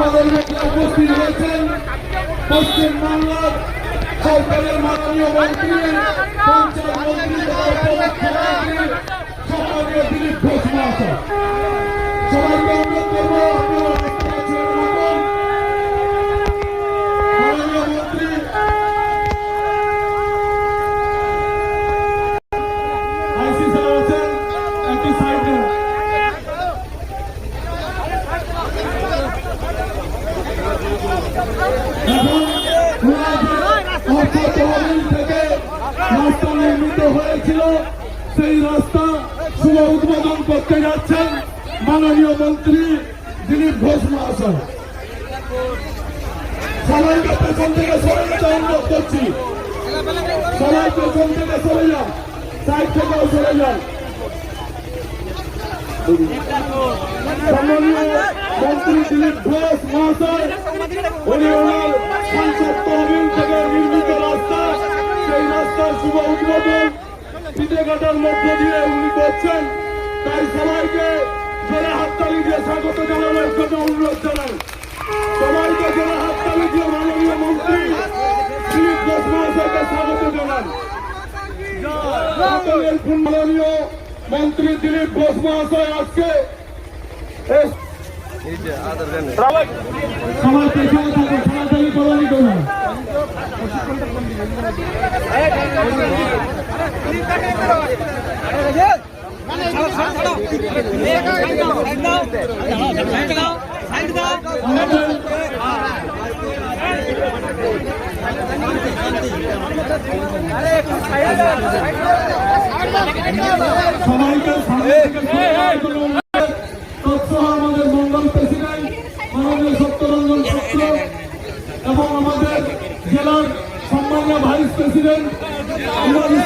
আমাদের মধ্যে উপস্থিত হয়েছেন পশ্চিমবাংলার সরকারের মাননীয় মন্ত্রী পঞ্চায়েত মন্ত্রী সম্মানীয় দিলীপ ঘোষ মহাশয়। সবাইকে অনুরোধ করবো আপনারা দেখতে পাচ্ছেন মাননীয় মন্ত্রী আইসি স্যার আছেন একটি সাইডে। থেকে রাস্তা নির্মিত হয়েছিল সেই রাস্তা শুভ উদ্বোধন করতে যাচ্ছেন মাননীয় মন্ত্রী দিলীপ ঘোষ মহাশয়। সবাইকে পেছন থেকে সরে যেতে অনুরোধ করছি, সবাই পেছন থেকে সরে যান, সাইড থেকেও সরে যান। সম্মানীয় মন্ত্রী দিলীপ ঘোষ মহাশয় উনি ওনার সংসদ তহবিল থেকে নির্মিত রাস্তা, সেই রাস্তার শুভ উদ্বোধন পিঠেঘাটার মধ্য দিয়ে উনি করছেন। তাই সবাইকে জোরে হাততালি দিয়ে স্বাগত জানানোর জন্য অনুরোধ জানাই। সবাইকে জোরে হাততালি দিয়ে মাননীয় মন্ত্রী দিলীপ ঘোষ মহাশয়কে স্বাগত জানান। মাননীয় মন্ত্রী দিলীপ ঘোষ মহাশয় আজকে সবাই পেছনে থাকবে, সরাসরি করানি করুন। সবাইকে আমাদের মন্ডল প্রেসিডেন্ট মাননীয় সত্যরঞ্জন পাত্র এবং আমাদের জেলার সম্মানীয় ভাইস প্রেসিডেন্ট আমাদের